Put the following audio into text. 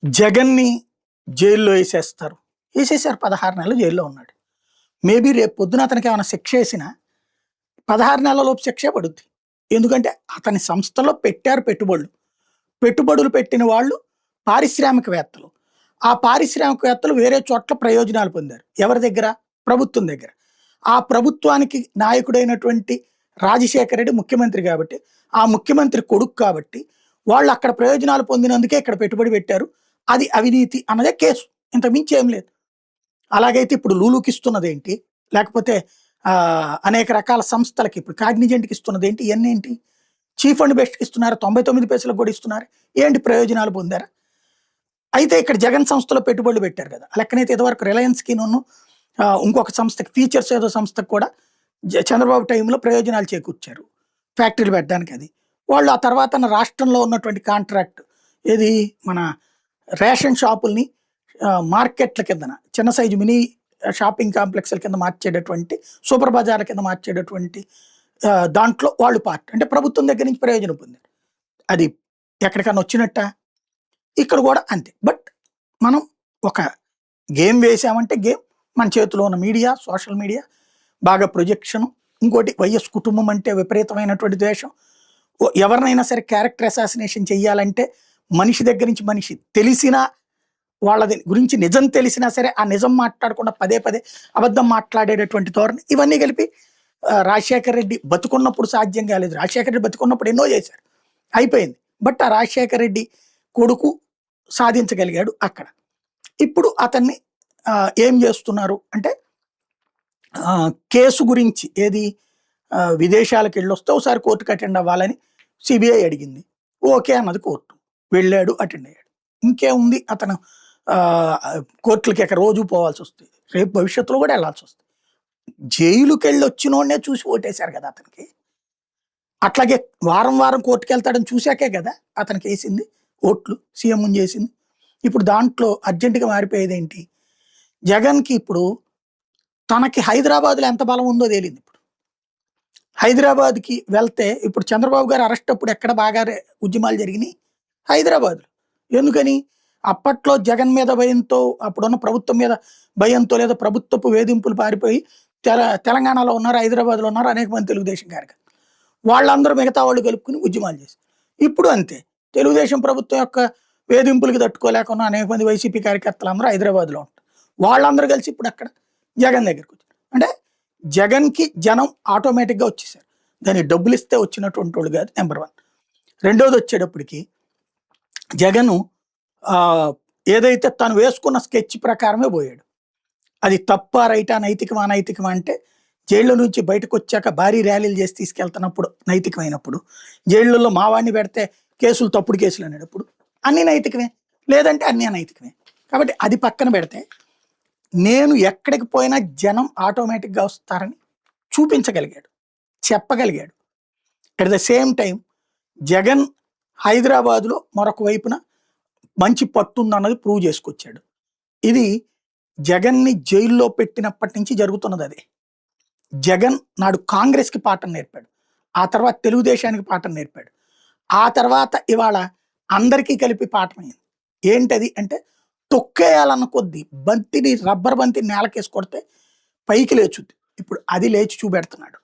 జగన్‌ని జైల్‌లో ఏసేస్తారు. ఏసేసారు 16 నెలలు జైల్‌లో ఉన్నాడు. మేబీ రేపు పొద్దున అతనికేమైనా శిక్షేసినా 16 నెలలలోపు శిక్షే పడుద్ది. ఎందుకంటే అతని సంస్థలో పెట్టారు పెట్టుబడులు. పెట్టుబడులు పెట్టిన వాళ్ళు పారిశ్రామికవేత్తలు. ఆ పారిశ్రామికవేత్తలు వేరే చోట్ల ప్రయోజనాలు పొందారు. ఎవరి దగ్గర? ప్రభుత్వం దగ్గర. ఆ ప్రభుత్వానికి నాయకుడైనటువంటి రాజశేఖర రెడ్డి ముఖ్యమంత్రి కాబట్టి, ఆ ముఖ్యమంత్రి కొడుకు కాబట్టి, వాళ్ళు అక్కడ ప్రయోజనాలు పొందినందుకే ఇక్కడ పెట్టుబడి పెట్టారు. అది అవినీతి అన్నదే కేసు. ఇంతకు మించి ఏం లేదు. అలాగైతే ఇప్పుడు లూలుకి ఇస్తున్నదేంటి? లేకపోతే అనేక రకాల సంస్థలకి ఇప్పుడు కాగ్నిజెంట్‌కి ఇస్తున్నదేంటి? ఇయన్నేంటి? చీఫ్ అండ్ బెస్ట్‌కి ఇస్తున్నారు. 99 పైసలకు కూడా ఇస్తున్నారు. ఏంటి ప్రయోజనాలు పొందారా? అయితే ఇక్కడ జగన్ సంస్థలో పెట్టుబడులు పెట్టారు కదా! ఆ లెక్కనైతే ఇదివరకు రిలయన్స్‌కిను ఇంకొక సంస్థకి ఫీచర్స్ ఏదో సంస్థకి కూడా చంద్రబాబు టైంలో ప్రయోజనాలు చేకూర్చారు. ఫ్యాక్టరీలు పెట్టడానికి అది. వాళ్ళు ఆ తర్వాత రాష్ట్రంలో ఉన్నటువంటి కాంట్రాక్ట్ ఏది మన రేషన్ షాపుల్ని మార్కెట్ల కిందన చిన్న సైజు మినీ షాపింగ్ కాంప్లెక్స్‌ల కింద మార్చేటటువంటి సూపర్ బజార్ల కింద మార్చేటటువంటి దాంట్లో వాళ్ళు పార్ట్. అంటే ప్రభుత్వం దగ్గర నుంచి ప్రయోజనం పొందారు. అది ఎక్కడికన్నా వచ్చినట్టా? ఇక్కడ కూడా అంతే. బట్ మనం ఒక గేమ్ వేసామంటే గేమ్ మన చేతిలో ఉన్న మీడియా, సోషల్ మీడియా బాగా ప్రొజెక్షను. ఇంకోటి వైఎస్ కుటుంబం అంటే విపరీతమైనటువంటి ద్వేషం. ఎవరినైనా సరే క్యారెక్టర్ అసాసినేషన్ చెయ్యాలంటే మనిషి దగ్గర నుంచి మనిషి తెలిసినా వాళ్ళది గురించి నిజం తెలిసినా సరే ఆ నిజం మాట్లాడకుండా పదే పదే అబద్ధం మాట్లాడేటటువంటి ధోరణి ఇవన్నీ కలిపి రాజశేఖర రెడ్డి బతుకున్నప్పుడు సాధ్యం కాలేదు. రాజశేఖర రెడ్డి బతుకున్నప్పుడు ఎన్నో చేశారు. అయిపోయింది. బట్ ఆ రాజశేఖర రెడ్డి కొడుకు సాధించగలిగాడు అక్కడ. ఇప్పుడు అతన్ని ఏం చేస్తున్నారు అంటే కేసు గురించి ఏది విదేశాలకు వెళ్ళొస్తే ఒకసారి కోర్టుకు అటెండ్ అవ్వాలని సిబిఐ అడిగింది. ఓకే అన్నది కోర్టు. వెళ్ళాడు, అటెండ్ అయ్యాడు. ఇంకేముంది అతను కోర్టులకి ఎక్కడ రోజు పోవాల్సి వస్తుంది. రేపు భవిష్యత్తులో కూడా వెళ్ళాల్సి వస్తుంది. జైలుకి వెళ్ళి వచ్చినోడనే చూసి ఓటేశారు కదా అతనికి. అట్లాగే వారం వారం కోర్టుకు వెళ్తాడని చూశాకే కదా అతనికి వేసింది ఓట్లు, సీఎం చేసింది. ఇప్పుడు దాంట్లో అర్జెంటుగా మారిపోయేది ఏంటి? జగన్కి ఇప్పుడు తనకి హైదరాబాద్లో ఎంత బలం ఉందో తేలింది. ఇప్పుడు హైదరాబాద్కి వెళ్తే ఇప్పుడు చంద్రబాబు గారు అరెస్ట్ అప్పుడు ఎక్కడ బాగా ఉద్యమాలు జరిగినాయి? హైదరాబాద్లో. ఎందుకని? అప్పట్లో జగన్ మీద భయంతో, అప్పుడున్న ప్రభుత్వం మీద భయంతో, లేదా ప్రభుత్వపు వేధింపులు పారిపోయి తెలంగాణలో ఉన్నారు, హైదరాబాద్లో ఉన్నారు అనేక మంది తెలుగుదేశం కార్యకర్తలు. వాళ్ళందరూ మిగతా వాళ్ళు కలుపుకుని ఉద్యమాలు చేశారు. ఇప్పుడు అంతే. తెలుగుదేశం ప్రభుత్వం యొక్క వేధింపులకి తట్టుకోలేకుండా అనేక మంది వైసీపీ కార్యకర్తలు అందరూ హైదరాబాద్లో ఉంటారు. వాళ్ళందరూ కలిసి ఇప్పుడు అక్కడ జగన్ దగ్గరికి వచ్చారు. అంటే జగన్కి జనం ఆటోమేటిక్గా వచ్చేసారు. దానికి డబ్బులు ఇస్తే వచ్చినటువంటి వాళ్ళు కాదు. నెంబర్ 1. రెండోది వచ్చేటప్పటికి జగను ఏదైతే తను వేసుకున్న స్కెచ్ ప్రకారమే పోయాడు. అది తప్ప రైటా, నైతికమా అనైతికమా అంటే జైల్లో నుంచి బయటకు వచ్చాక భారీ ర్యాలీలు చేసి తీసుకెళ్తున్నప్పుడు నైతికమైనప్పుడు, జైళ్ళల్లో మావాడిని పెడితే కేసులు తప్పుడు కేసులు అనేటప్పుడు అన్నీ నైతికమే, లేదంటే అన్నీ అనైతికమే. కాబట్టి అది పక్కన పెడితే నేను ఎక్కడికి పోయినా జనం ఆటోమేటిక్గా వస్తారని చూపించగలిగాడు, చెప్పగలిగాడు. At the same time Jagan హైదరాబాదులో మరొక వైపున మంచి పట్టుందన్నది ప్రూవ్ చేసుకొచ్చాడు. ఇది జగన్ని జైల్లో పెట్టినప్పటి నుంచి జరుగుతున్నది అదే. జగన్ నాడు కాంగ్రెస్కి పాఠం నేర్పాడు, ఆ తర్వాత తెలుగుదేశానికి పాఠం నేర్పాడు, ఆ తర్వాత ఇవాళ అందరికీ కలిపి పాఠం అయింది. ఏంటది అంటే తొక్కేయాలన్న కొద్దీ రబ్బర్ బంతిని నేలకేసి కొడితే పైకి లేచుద్ది. ఇప్పుడు అది లేచి చూపెడుతున్నాడు.